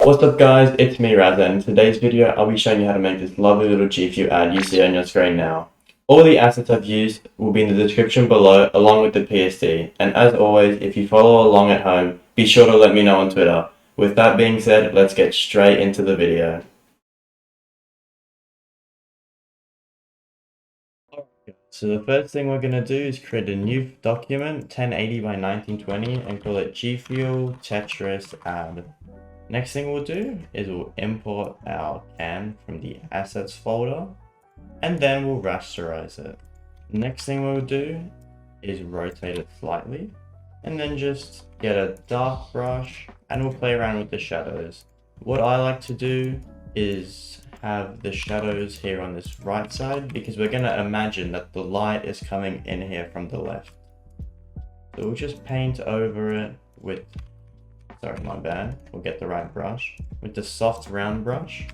What's up guys, it's me Raz, and in today's video I'll be showing you how to make this lovely little Gfuel ad you see on your screen now. All the assets I've used will be in the description below along with the PSD, and as always, if you follow along at home, be sure to let me know on Twitter. With that being said, let's get straight into the video. So the first thing we're going to do is create a new document, 1080 by 1920, and call it Gfuel Tetris ad. Next thing we'll do is we'll import our can from the assets folder, and then we'll rasterize it. Next thing we'll do is rotate it slightly, and then just get a dark brush, and we'll play around with the shadows. What I like to do is have the shadows here on this right side, because we're going to imagine that the light is coming in here from the left. So we'll just paint over it with, sorry, my bad, we'll get the right brush, with the soft round brush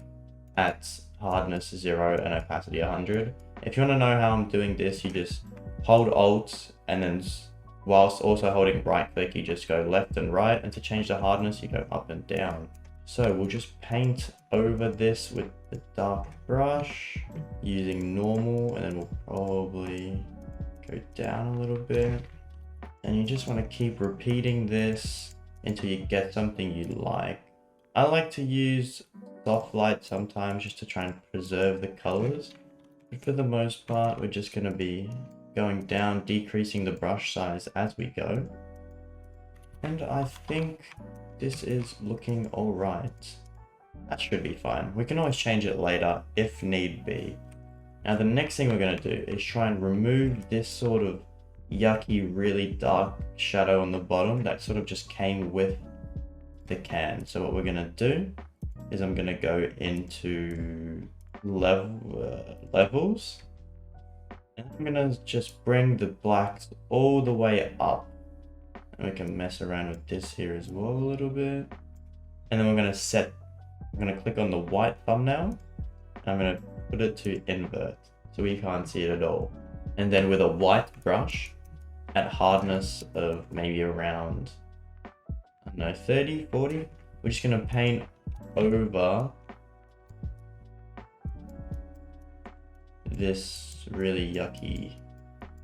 at hardness 0 and opacity 100. If you want to know how I'm doing this, you just hold Alt, and then whilst also holding right click, you just go left and right, and to change the hardness, you go up and down. So we'll just paint over this with the dark brush using normal, and then we'll probably go down a little bit. And you just want to keep repeating this until you get something you like. I like to use soft light sometimes just to try and preserve the colors. But for the most part, we're just going to be going down, decreasing the brush size as we go. And I think this is looking all right. That should be fine. We can always change it later if need be. Now the next thing we're going to do is try and remove this sort of yucky, really dark shadow on the bottom that sort of just came with the can. So what we're going to do is I'm going to go into levels, and I'm going to just bring the blacks all the way up. And we can mess around with this here as well a little bit. And then we're going to click on the white thumbnail, and I'm going to put it to invert so we can't see it at all. And then with a white brush at hardness of maybe around, I don't know, 30, 40, we're just going to paint over this really yucky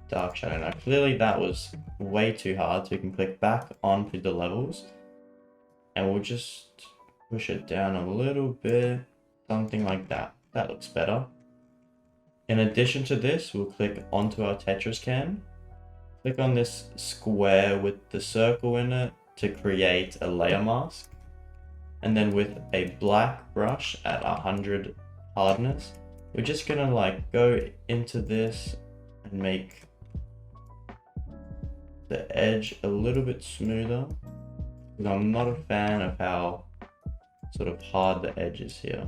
dark shadow. Now clearly that was way too hard, so we can click back onto the levels, and we'll just push it down a little bit, something like that. That looks better. In addition to this, we'll click onto our Tetris can, click on this square with the circle in it to create a layer mask, and then with a black brush at 100 hardness, we're just gonna like go into this and make the edge a little bit smoother, because I'm not a fan of how sort of hard the edge is here.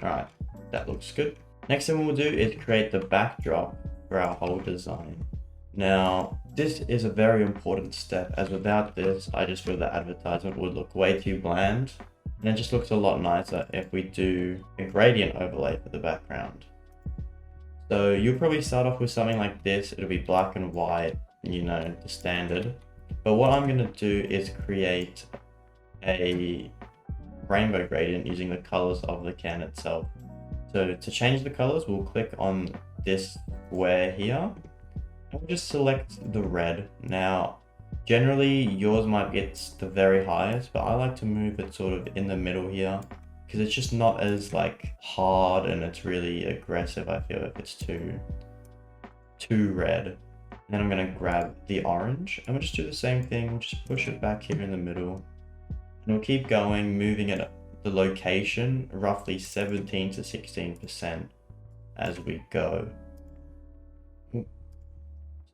Alright, that looks good. Next thing we'll do is create the backdrop for our whole design. Now, this is a very important step, as without this, I just feel the advertisement would look way too bland, and it just looks a lot nicer if we do a gradient overlay for the background. So you'll probably start off with something like this. It'll be black and white, you know, the standard. But what I'm going to do is create a rainbow gradient using the colors of the can itself. So to change the colors, we'll click on this square here, and we'll just select the red. Now, generally yours might get the very highest, but I like to move it sort of in the middle here, because it's just not as like hard, and it's really aggressive, I feel, if it's too red. Then I'm going to grab the orange, and we'll just do the same thing. We'll just push it back here in the middle, and we'll keep going, moving it the location roughly 17 to 16% as we go. So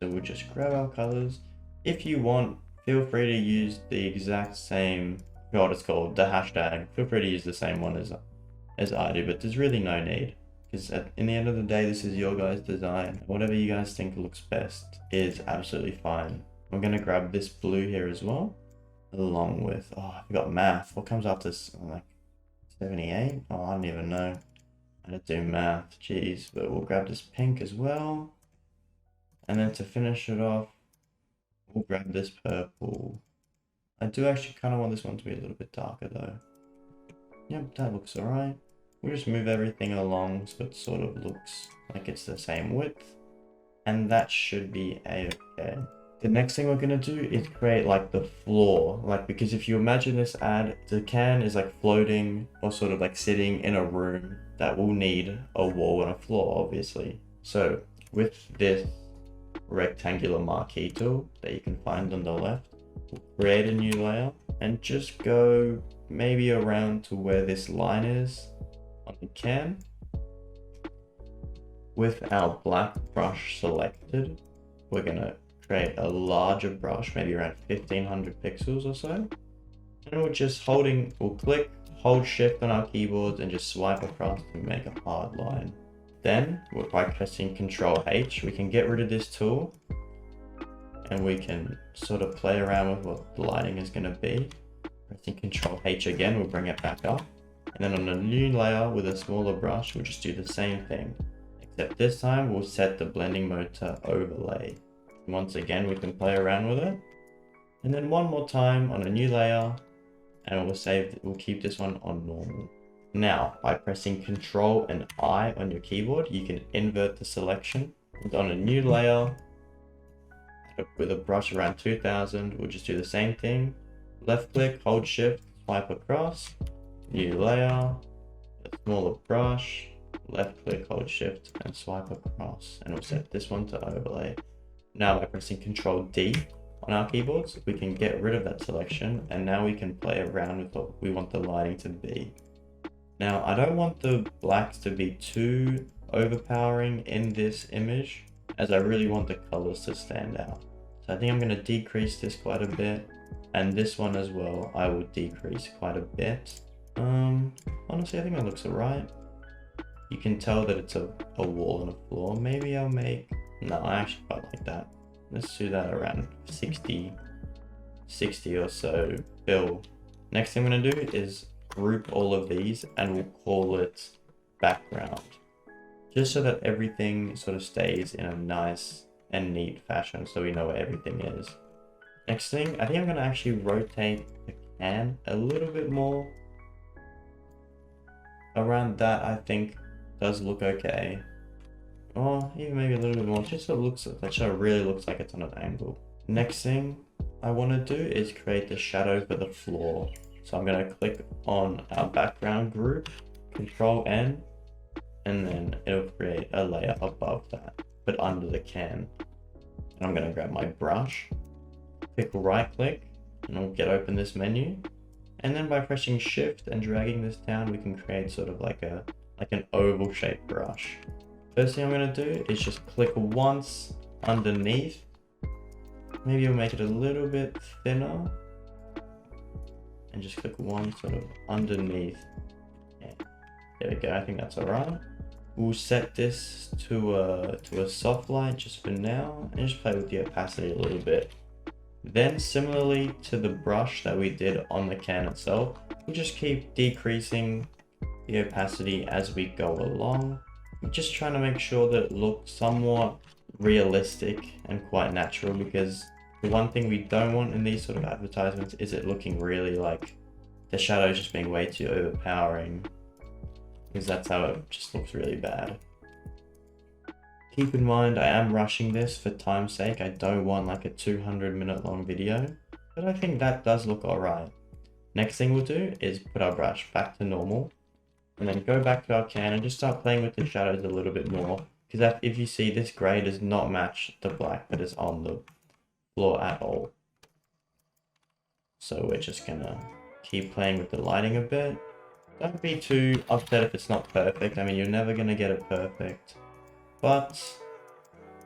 we'll just grab our colors. If you want, feel free to use the exact same, what it's called, the hashtag. Feel free to use the same one as I do, but there's really no need, because in the end of the day, this is your guys' design. Whatever you guys think looks best is absolutely fine. I'm going to grab this blue here as well, along with, oh, I forgot math. What comes after this? Like 78? Oh, I don't even know how to do math. Jeez. But we'll grab this pink as well. And then to finish it off, we'll grab this purple. I do actually kind of want this one to be a little bit darker though. Yep, that looks alright. We'll just move everything along so it sort of looks like it's the same width. And that should be a-okay. The next thing we're gonna do is create like the floor. Like, because if you imagine this ad, the can is like floating or sort of like sitting in a room that will need a wall and a floor, obviously. So with this rectangular marquee tool that you can find on the left, we'll create a new layer and just go maybe around to where this line is on the can. With our black brush selected, we're gonna create a larger brush, maybe around 1500 pixels or so. And we'll click, hold shift on our keyboards and just swipe across to make a hard line. Then by pressing Ctrl H, we can get rid of this tool and we can sort of play around with what the lighting is gonna be. Pressing Ctrl H again will bring it back up. And then on a new layer with a smaller brush, we'll just do the same thing. Except this time we'll set the blending mode to overlay. Once again, we can play around with it. And then one more time on a new layer, and we'll keep this one on normal. Now, by pressing Ctrl and I on your keyboard, you can invert the selection. And on a new layer, with a brush around 2000, we'll just do the same thing. Left click, hold shift, swipe across, new layer, a smaller brush, left click, hold shift and swipe across, and we'll set this one to overlay. Now by pressing Ctrl D on our keyboards, we can get rid of that selection, and now we can play around with what we want the lighting to be. Now I don't want the blacks to be too overpowering in this image, as I really want the colors to stand out. So I think I'm going to decrease this quite a bit, and this one as well I will decrease quite a bit. Honestly I think that looks alright. You can tell that it's a wall and a floor. Maybe I'll make... No, I actually quite like that. Let's do that around 60 or so fill. Next thing I'm going to do is group all of these and we'll call it background. Just so that everything sort of stays in a nice and neat fashion so we know where everything is. Next thing, I think I'm going to actually rotate the can a little bit more. Around that I think does look okay. Or even maybe a little bit more, just so it looks, that so it really looks like it's on an angle. Next thing I want to do is create the shadow for the floor. So I'm going to click on our background group, Control N, and then it'll create a layer above that, but under the can. And I'm going to grab my brush, click right click, and I'll open this menu. And then by pressing shift and dragging this down, we can create sort of like an oval shaped brush. First thing I'm going to do is just click once underneath. Maybe we'll make it a little bit thinner. And just click one sort of underneath. Yeah. There we go, I think that's alright. We'll set this to a soft light just for now, and just play with the opacity a little bit. Then similarly to the brush that we did on the can itself, we'll just keep decreasing the opacity as we go along. I'm just trying to make sure that it looks somewhat realistic and quite natural, because the one thing we don't want in these sort of advertisements is it looking really like the shadows just being way too overpowering, because that's how it just looks really bad. Keep in mind, I am rushing this for time's sake. I don't want like a 200-minute long video, but I think that does look alright. Next thing we'll do is put our brush back to normal, and then go back to our can and just start playing with the shadows a little bit more. Because if you see, this grey does not match the black that is on the floor at all. So we're just gonna keep playing with the lighting a bit. Don't be too upset if it's not perfect. I mean, you're never gonna get it perfect. But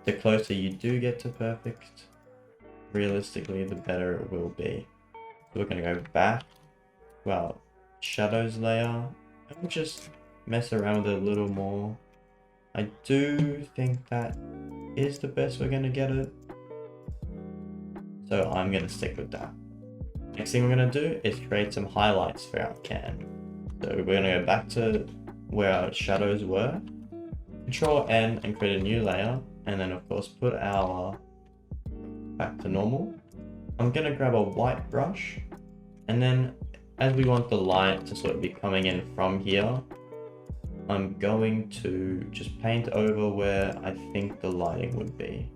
the closer you do get to perfect, realistically, the better it will be. So we're going to go back to our shadows layer and we'll just mess around with it a little more. I do think that is the best we're going to get it. So I'm going to stick with that. Next thing we're going to do is create some highlights for our can. So we're going to go back to where our shadows were. Control N and create a new layer, and then of course put our back to normal. I'm gonna grab a white brush, and then as we want the light to sort of be coming in from here, I'm going to just paint over where I think the lighting would be.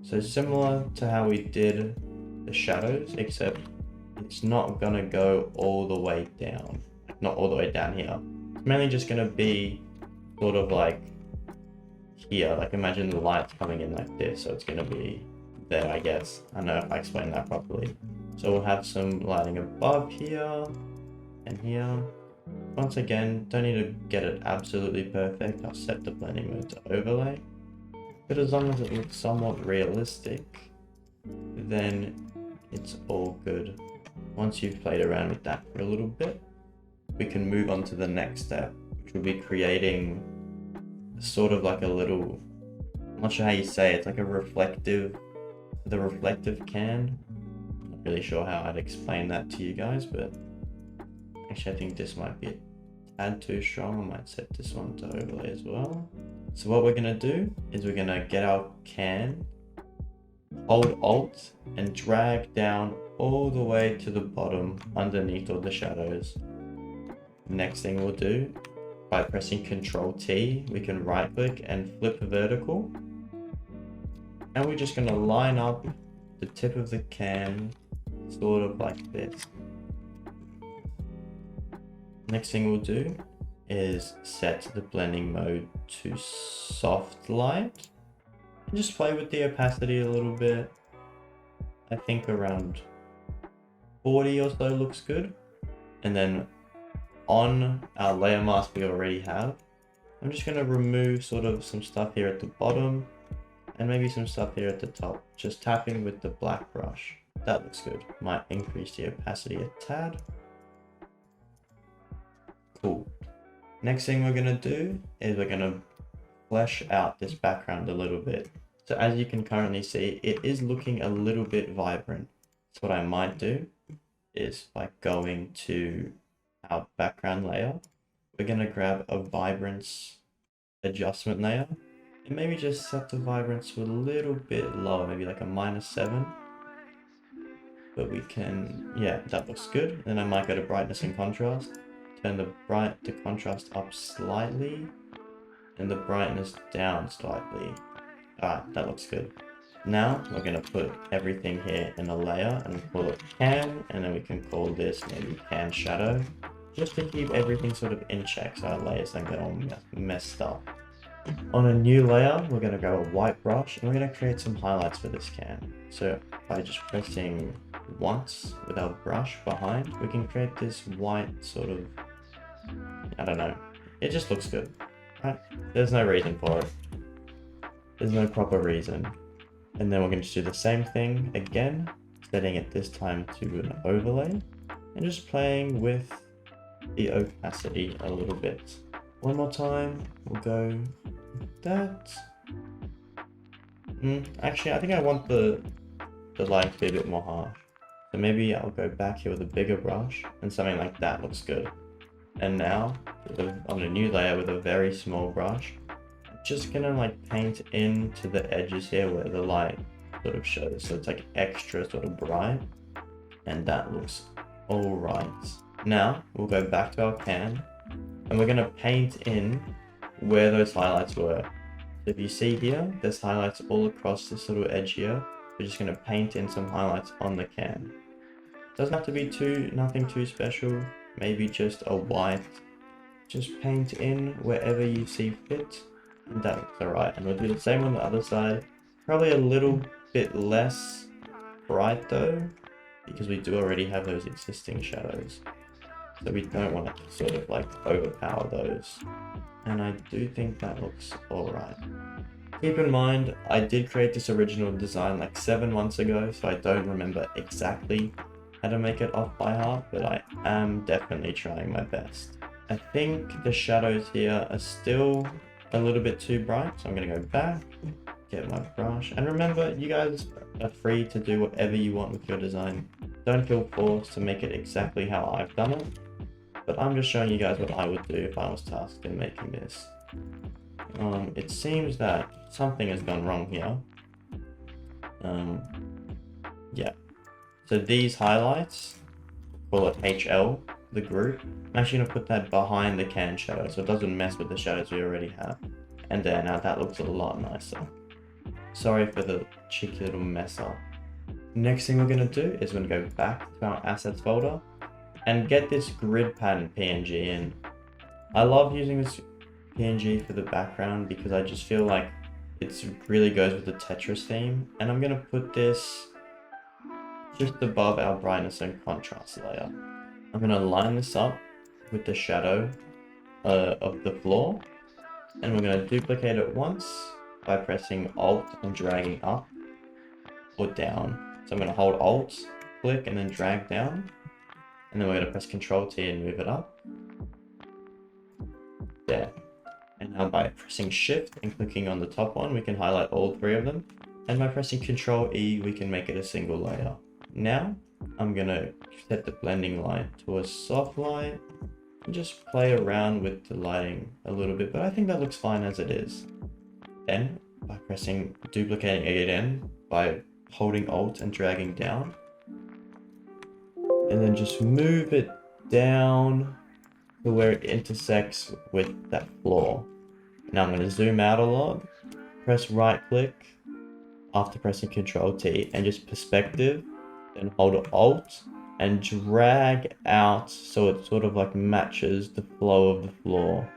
So similar to how we did the shadows, except it's not gonna go all the way down. Not all the way down here. It's mainly just gonna be sort of like here. Like imagine the light's coming in like this, so it's gonna be there, I guess. I don't know if I explained that properly. So we'll have some lighting above here and here. Once again, don't need to get it absolutely perfect. I'll set the blending mode to overlay. But as long as it looks somewhat realistic, then it's all good. Once you've played around with that for a little bit, we can move on to the next step, which will be creating sort of like a little, I'm not sure how you say it, it's like a reflective can. I'm not really sure how I'd explain that to you guys, but actually I think this might be a tad too strong. I might set this one to overlay as well. So what we're gonna do is we're gonna get our can, hold Alt and drag down all the way to the bottom underneath all the shadows. Next thing we'll do, by pressing Ctrl T, we can right click and flip vertical. And we're just gonna line up the tip of the can sort of like this. Next thing we'll do is set the blending mode to soft light and just play with the opacity a little bit. I think around 40 or so looks good. And then on our layer mask we already have, I'm just going to remove sort of some stuff here at the bottom and maybe some stuff here at the top, just tapping with the black brush. That looks good. Might increase the opacity a tad. Cool. Next thing we're going to do is we're going to flesh out this background a little bit. So as you can currently see, it is looking a little bit vibrant. So what I might do is by going to our background layer, we're going to grab a vibrance adjustment layer and maybe just set the vibrance to a little bit lower, maybe like a -7. But we can, yeah, that looks good. Then I might go to brightness and contrast, turn the contrast up slightly and the brightness down slightly. Alright, that looks good. Now we're going to put everything here in a layer and call it can, and then we can call this maybe can shadow, just to keep everything sort of in check so our layers don't get all messed up. On a new layer, we're going to grab a white brush and we're going to create some highlights for this can. So by just pressing once with our brush behind, we can create this white sort of, I don't know, it just looks good, right? There's no reason for it. There's no proper reason. And then we're going to do the same thing again, setting it this time to an overlay and just playing with the opacity a little bit. One more time, we'll go like that. Actually, I think I want the line to be a bit more harsh. So maybe I'll go back here with a bigger brush and something like that looks good. And now, on a new layer with a very small brush, I'm just gonna like paint into the edges here where the light sort of shows. So it's like extra sort of bright, and that looks all right. Now we'll go back to our can and we're gonna paint in where those highlights were. So if you see here, there's highlights all across this little edge here. We're just gonna paint in some highlights on the can. Doesn't have to be nothing too special, maybe just a white. Just paint in wherever you see fit, and that looks alright. And we'll do the same on the other side. Probably a little bit less bright though, because we do already have those existing shadows. So we don't want to sort of like overpower those. And I do think that looks alright. Keep in mind, I did create this original design like 7 months ago, so I don't remember exactly how to make it off by heart, but I am definitely trying my best. I think the shadows here are still a little bit too bright, so I'm going to go back, get my brush, and remember, you guys are free to do whatever you want with your design. Don't feel forced to make it exactly how I've done it, but I'm just showing you guys what I would do if I was tasked in making this. It seems that something has gone wrong here. Yeah. So these highlights, call it HL, the group. I'm actually gonna put that behind the can shadow so it doesn't mess with the shadows we already have. And then now that looks a lot nicer. Sorry for the cheeky little mess up. Next thing we're gonna do is we're gonna go back to our assets folder and get this grid pattern PNG in. I love using this PNG for the background because I just feel like it really goes with the Tetris theme. And I'm gonna put this just above our brightness and contrast layer. I'm gonna line this up with the shadow of the floor, and we're gonna duplicate it once by pressing Alt and dragging up or down. So I'm gonna hold Alt, click, and then drag down, and then we're gonna press Control T and move it up. There. And now by pressing Shift and clicking on the top one, we can highlight all three of them. And by pressing Control E, we can make it a single layer. Now, I'm gonna set the blending light to a soft light and just play around with the lighting a little bit, but I think that looks fine as it is. Then, by duplicating it again, by holding Alt and dragging down, and then just move it down to where it intersects with that floor. Now I'm gonna zoom out a lot, press right click after pressing Control T and just perspective, then hold Alt and drag out so it sort of like matches the flow of the floor.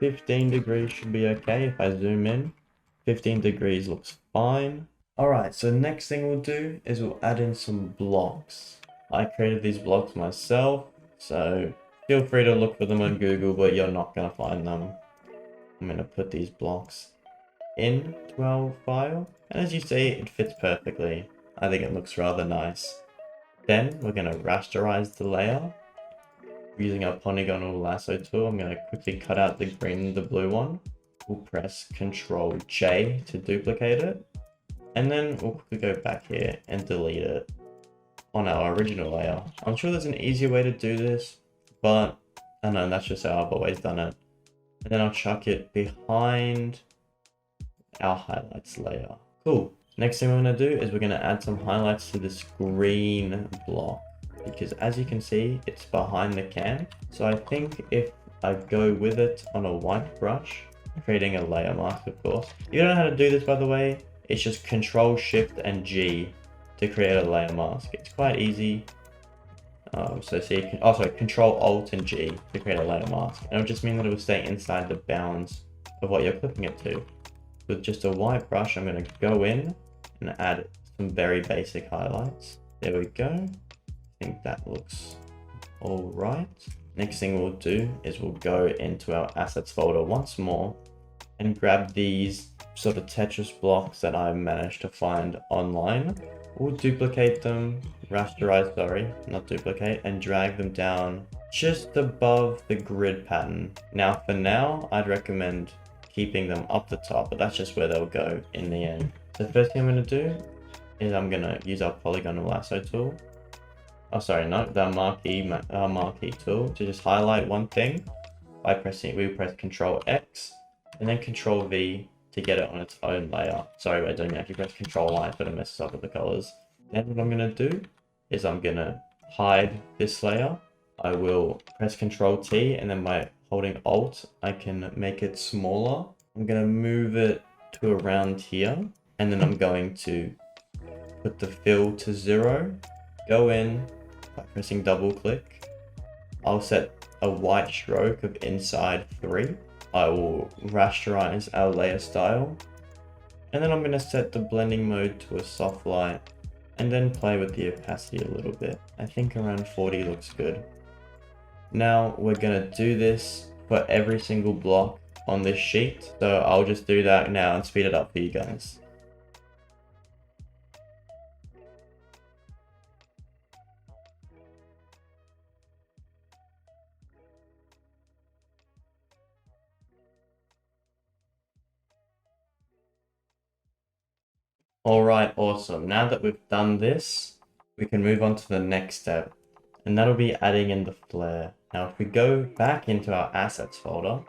15 degrees should be okay. If I zoom in, 15 degrees looks fine. Alright, so next thing we'll do is we'll add in some blocks. I created these blocks myself, so feel free to look for them on Google, but you're not gonna find them. I'm gonna put these blocks into our file, and as you see, it fits perfectly. I think it looks rather nice. Then we're going to rasterize the layer. Using our polygonal lasso tool, I'm going to quickly cut out the green and the blue one. We'll press Ctrl J to duplicate it. And then we'll quickly go back here and delete it on our original layer. I'm sure there's an easier way to do this, but I know that's just how I've always done it. And then I'll chuck it behind our highlights layer. Cool. Next thing we're going to do is we're going to add some highlights to this green block, because as you can see, it's behind the can. So I think if I go with it on a white brush, creating a layer mask, of course. You don't know how to do this, by the way. It's just Control Shift and G to create a layer mask. It's quite easy. So see, Control Alt and G to create a layer mask. And it would just mean that it will stay inside the bounds of what you're clipping it to. With just a white brush, I'm going to go in and add some very basic highlights. There we go. I think that looks all right. Next thing we'll do is we'll go into our assets folder once more and grab these sort of Tetris blocks that I managed to find online. We'll duplicate them, rasterize, sorry, not duplicate, and drag them down just above the grid pattern. Now for now, I'd recommend keeping them up the top, but that's just where they'll go in the end. So the first thing I'm going to do is I'm going to use our polygonal lasso tool. Oh, sorry, no, the marquee tool to just highlight one thing by we press Control X and then Control V to get it on its own layer. Sorry about doing that. If you press Control I, but it messes up with the colors. Then what I'm going to do is I'm going to hide this layer. I will press Control T and then by holding Alt, I can make it smaller. I'm going to move it to around here. And then I'm going to put the fill to 0. Go in by pressing double click. I'll set a white stroke of inside 3. I will rasterize our layer style. And then I'm going to set the blending mode to a soft light. And then play with the opacity a little bit. I think around 40 looks good. Now we're going to do this for every single block on this sheet. So I'll just do that now and speed it up for you guys. Alright, awesome. Now that we've done this, we can move on to the next step, and that'll be adding in the flare. Now, if we go back into our assets folder,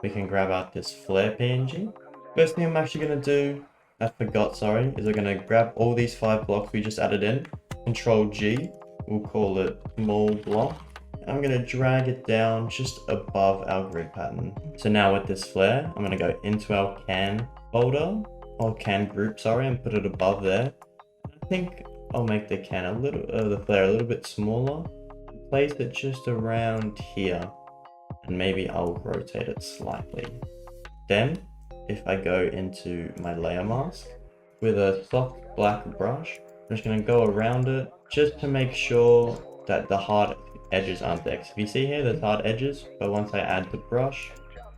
we can grab out this flare PNG. First thing I'm actually going to do, is we're going to grab all these 5 blocks we just added in, Control G, we'll call it small block. I'm gonna drag it down just above our grid pattern. So now with this flare, I'm gonna go into our can folder, or can group, sorry, and put it above there. I think I'll make the can a little, the flare a little bit smaller. Place it just around here, and maybe I'll rotate it slightly. Then, if I go into my layer mask with a soft black brush, I'm just gonna go around it just to make sure that the hard edges aren't there. If you see here, there's hard edges, but once I add the brush,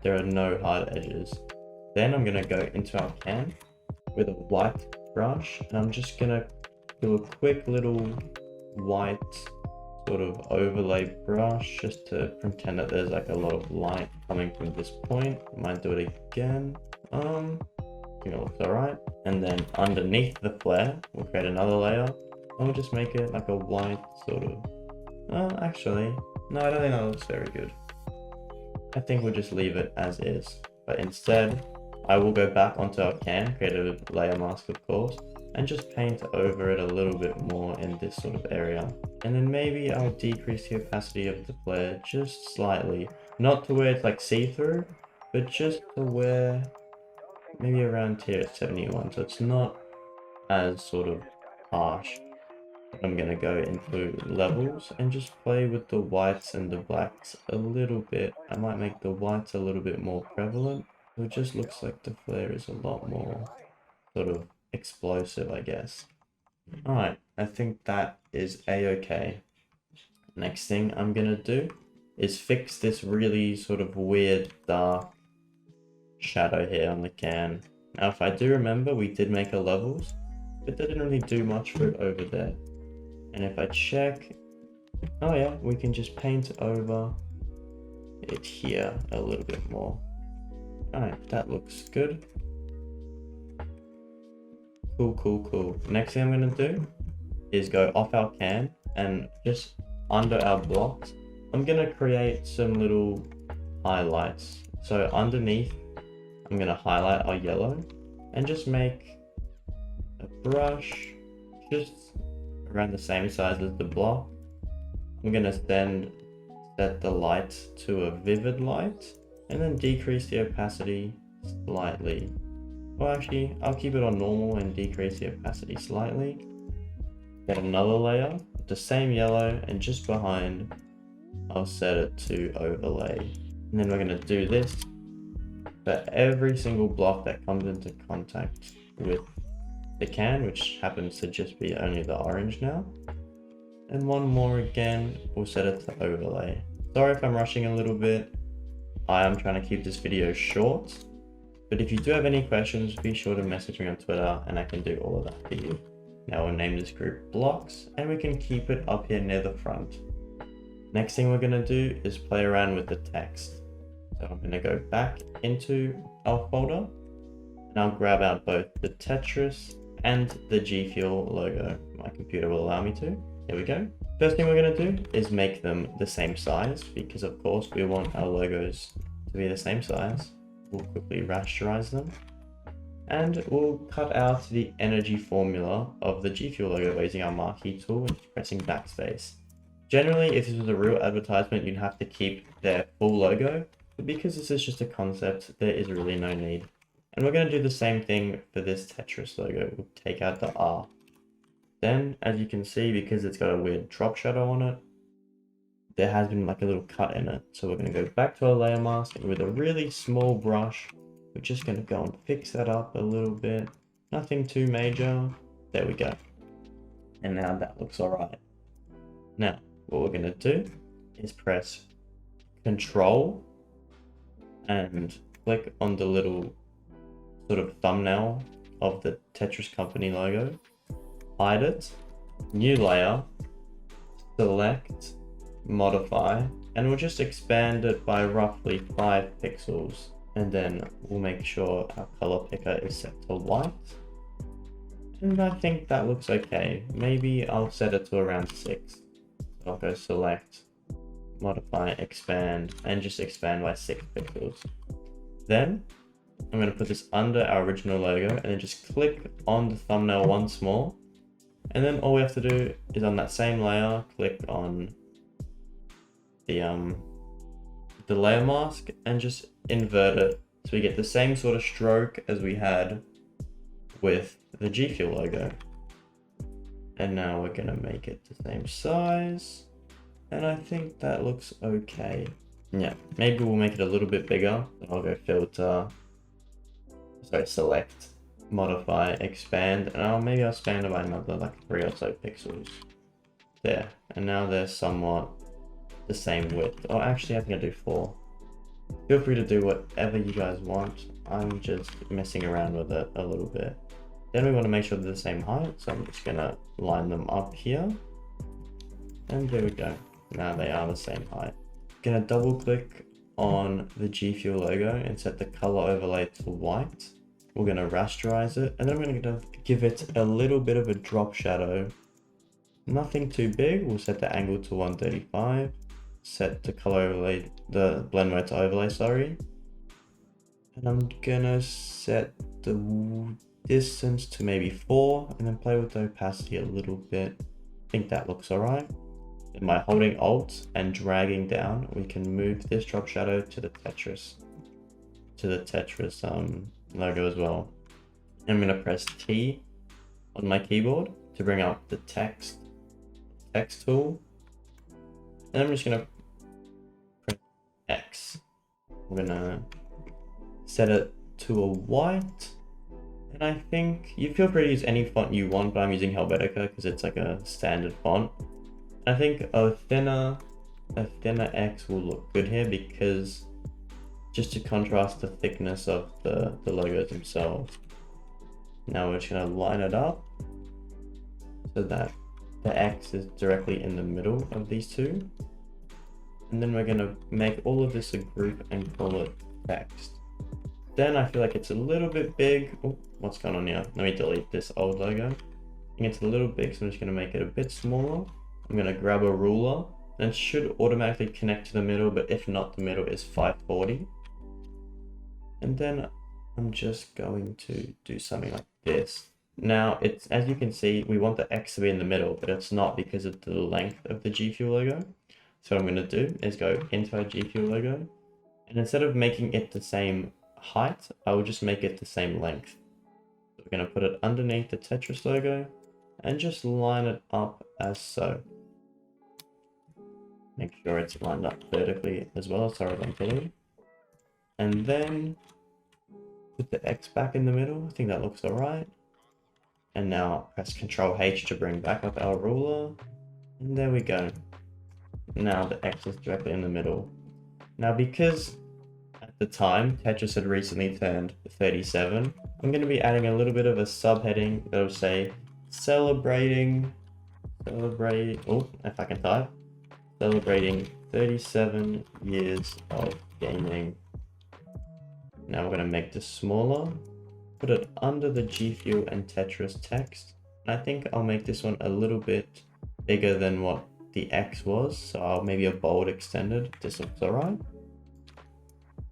there are no hard edges. Then I'm gonna go into our can with a white brush, and I'm just gonna do a quick little white sort of overlay brush just to pretend that there's like a lot of light coming from this point. Might do it again. I think it looks alright. And then underneath the flare, we'll create another layer, and we'll just make it like a white sort of. Actually, no, I don't think that looks very good. I think we'll just leave it as is. But instead, I will go back onto our can, create a layer mask of course, and just paint over it a little bit more in this sort of area. And then maybe I'll decrease the opacity of the flare just slightly. Not to where it's like see-through, but just to where maybe around here at 71. So it's not as sort of harsh. I'm gonna go into levels and just play with the whites and the blacks a little bit. I might make the whites a little bit more prevalent. It just looks like the flare is a lot more sort of explosive, I guess. Alright, I think that is a-okay. Next thing I'm gonna do is fix this really sort of weird dark shadow here on the can. Now if I do remember, we did make a levels, but that didn't really do much for it over there. And if I check, oh yeah, we can just paint over it here a little bit more. Alright, that looks good. Cool. Next thing I'm gonna do is go off our can and just under our blocks, I'm gonna create some little highlights. So underneath, I'm gonna highlight our yellow and just make a brush just around the same size as the block. I'm gonna then set the light to a vivid light and then decrease the opacity slightly. Well, actually, I'll keep it on normal and decrease the opacity slightly. Get another layer with the same yellow, and just behind, I'll set it to overlay. And then we're gonna do this for every single block that comes into contact with the can, which happens to just be only the orange now. And one more again, we'll set it to overlay. Sorry if I'm rushing a little bit. I am trying to keep this video short, but if you do have any questions, be sure to message me on Twitter and I can do all of that for you. Now we'll name this group blocks and we can keep it up here near the front. Next thing we're gonna do is play around with the text. So I'm gonna go back into our folder and I'll grab out both the Tetris and the Gfuel logo. My computer will allow me to. Here we go. First thing we're gonna do is make them the same size, because of course we want our logos to be the same size. We'll quickly rasterize them and we'll cut out the energy formula of the Gfuel logo by using our marquee tool and pressing backspace. Generally, if this was a real advertisement, you'd have to keep their full logo, but because this is just a concept, there is really no need. And we're going to do the same thing for this Tetris logo. We'll take out the R. Then, as you can see, because it's got a weird drop shadow on it, there has been like a little cut in it. So we're going to go back to our layer mask, and with a really small brush, we're just going to go and fix that up a little bit. Nothing too major. There we go. And now that looks alright. Now, what we're going to do is press Control and click on the little sort of thumbnail of the Tetris company logo. Hide it, new layer, select, modify, and we'll just expand it by roughly 5 pixels. And then we'll make sure our color picker is set to white. And I think that looks okay. Maybe I'll set it to around 6. So I'll go select, modify, expand, and just expand by 6 pixels. Then I'm going to put this under our original logo and then just click on the thumbnail once more. And then all we have to do is on that same layer, click on the layer mask and just invert it. So we get the same sort of stroke as we had with the Gfuel logo. And now we're gonna make it the same size. And I think that looks okay. Yeah, maybe we'll make it a little bit bigger. I'll go filter, select, modify, expand, and maybe I'll expand it by another like 3 or so pixels. There, and now they're somewhat the same width. Oh, actually I think I do 4. Feel free to do whatever you guys want. I'm just messing around with it a little bit. Then we want to make sure they're the same height, so I'm just gonna line them up here. And there we go. Now they are the same height. Gonna double click on the Gfuel logo and set the color overlay to white. We're gonna rasterize it, and then we're gonna give it a little bit of a drop shadow. Nothing too big. We'll set the angle to 135. Set the color overlay, the blend mode to overlay, sorry. And I'm gonna set the distance to maybe 4, and then play with the opacity a little bit. I think that looks alright. And by holding Alt and dragging down, we can move this drop shadow to the Tetris logo as well. And I'm gonna press T on my keyboard to bring up the text tool. And I'm just gonna press X. I'm gonna set it to a white. And I think you feel free to use any font you want, but I'm using Helvetica because it's like a standard font. I think a thinner X will look good here, because just to contrast the thickness of the logos themselves. Now we're just gonna line it up so that the X is directly in the middle of these two. And then we're gonna make all of this a group and call it text. Then I feel like it's a little bit big. Oh, what's going on here? Let me delete this old logo. I think it's a little big, so I'm just gonna make it a bit smaller. I'm gonna grab a ruler, and it should automatically connect to the middle, but if not, the middle is 540. And then I'm just going to do something like this. Now, it's, as you can see, we want the X to be in the middle, but it's not because of the length of the Gfuel logo. So what I'm gonna do is go into our Gfuel logo, and instead of making it the same height, I will just make it the same length. So we're gonna put it underneath the Tetris logo and just line it up as so. Make sure it's lined up vertically as well as horizontally. And then put the X back in the middle. I think that looks alright. And now press Ctrl H to bring back up our ruler. And there we go. Now the X is directly in the middle. Now, because at the time Tetris had recently turned 37, I'm going to be adding a little bit of a subheading that will say celebrating, if I can type, celebrating 37 years of gaming. Now we're going to make this smaller, put it under the Gfuel and Tetris text. And I think I'll make this one a little bit bigger than what the X was, so I'll maybe a bold extended. This looks alright.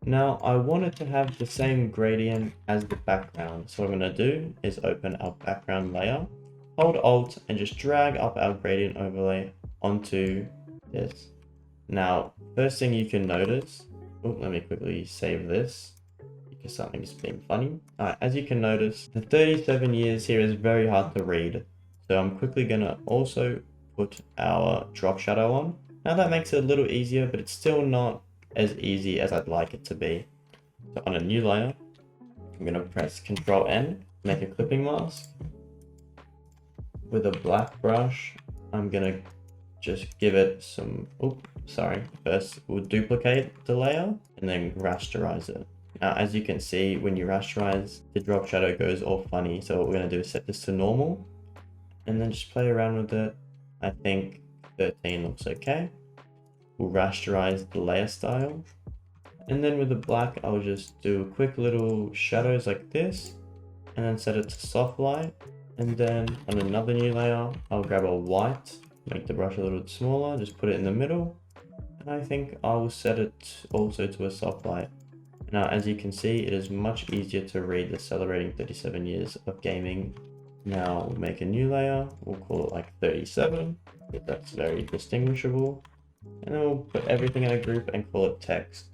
Now I want it to have the same gradient as the background, so what I'm going to do is open our background layer, hold Alt and just drag up our gradient overlay onto this. Now first thing you can notice, let me quickly save this because something's being funny. Alright, as you can notice, the 37 years here is very hard to read, so I'm quickly going to also put our drop shadow on. Now that makes it a little easier, but it's still not as easy as I'd like it to be. So on a new layer, I'm going to press Ctrl N, make a clipping mask. With a black brush, I'm going to just give it some, first we'll duplicate the layer and then rasterize it. Now as you can see, when you rasterize, the drop shadow goes all funny. So what we're going to do is set this to normal and then just play around with it. I think 13 looks okay. We'll rasterize the layer style. And then with the black, I'll just do quick little shadows like this and then set it to soft light. And then on another new layer, I'll grab a white, make the brush a little bit smaller, just put it in the middle. And I think I will set it also to a soft light. Now, as you can see, it is much easier to read the celebrating 37 years of gaming Now we'll make a new layer. We'll call it like 37. That's very distinguishable. And then we'll put everything in a group and call it text.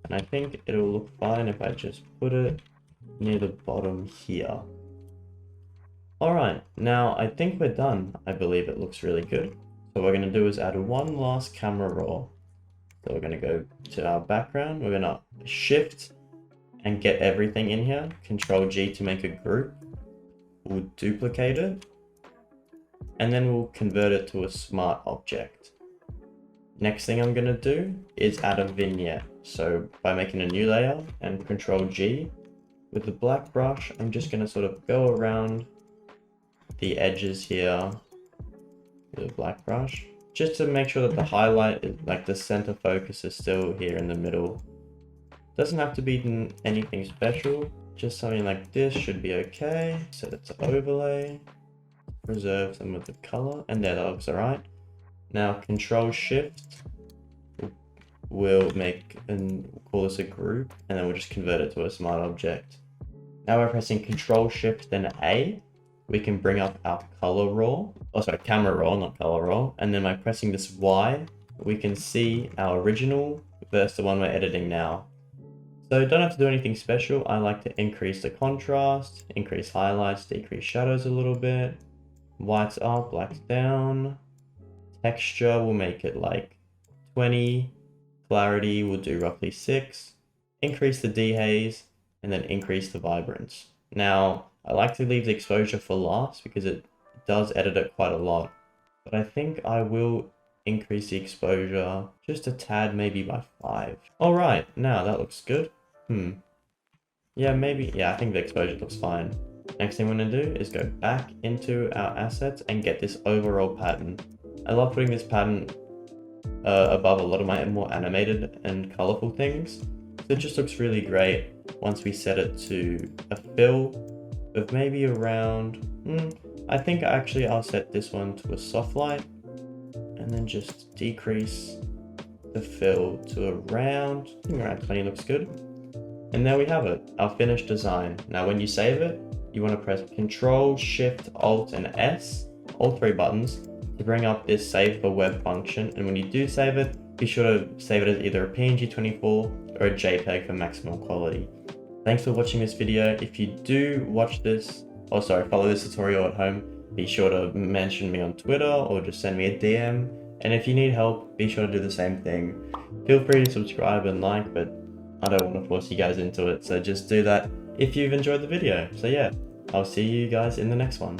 And I think it'll look fine if I just put it near the bottom here. Alright, now I think we're done. I believe it looks really good. So what we're going to do is add one last camera roll. So we're going to go to our background. We're going to shift and get everything in here. Control G to make a group. We'll duplicate it. And then we'll convert it to a smart object. Next thing I'm going to do is add a vignette. So by making a new layer and Control G, with the black brush, I'm just going to sort of go around the edges here with a black brush, just to make sure that the highlight, like the center focus, is still here in the middle. Doesn't have to be anything special, just something like this should be okay. Set it to overlay, preserve them with the color, and there, that looks alright. Now Control Shift will make, and we'll call this a group, and then we'll just convert it to a smart object. Now we're pressing Control Shift then A. We can bring up our color roll, oh sorry, camera roll, not color roll. And then by pressing this Y, we can see our original versus the one we're editing now. So don't have to do anything special. I like to increase the contrast, increase highlights, decrease shadows a little bit. Whites up, blacks down. Texture, we'll make it like 20. Clarity, we'll do roughly 6. Increase the dehaze, and then increase the vibrance. Now, I like to leave the exposure for last because it does edit it quite a lot. But I think I will increase the exposure just a tad, maybe by 5. Alright, now that looks good. Yeah, maybe, yeah, I think the exposure looks fine. Next thing we're going to do is go back into our assets and get this overall pattern. I love putting this pattern above a lot of my more animated and colorful things. So it just looks really great once we set it to a fill of maybe around, I think actually I'll set this one to a soft light and then just decrease the fill to around, I think around 20 looks good. And there we have it, our finished design. Now when you save it, you want to press Control, Shift, Alt and S, all 3 buttons, to bring up this save for web function. And when you do save it, be sure to save it as either a PNG 24 or a JPEG for maximum quality. Thanks for watching this video. If you do watch this, follow this tutorial at home, be sure to mention me on Twitter or just send me a DM. And if you need help, be sure to do the same thing. Feel free to subscribe and like, but I don't want to force you guys into it. So just do that if you've enjoyed the video. So yeah, I'll see you guys in the next one.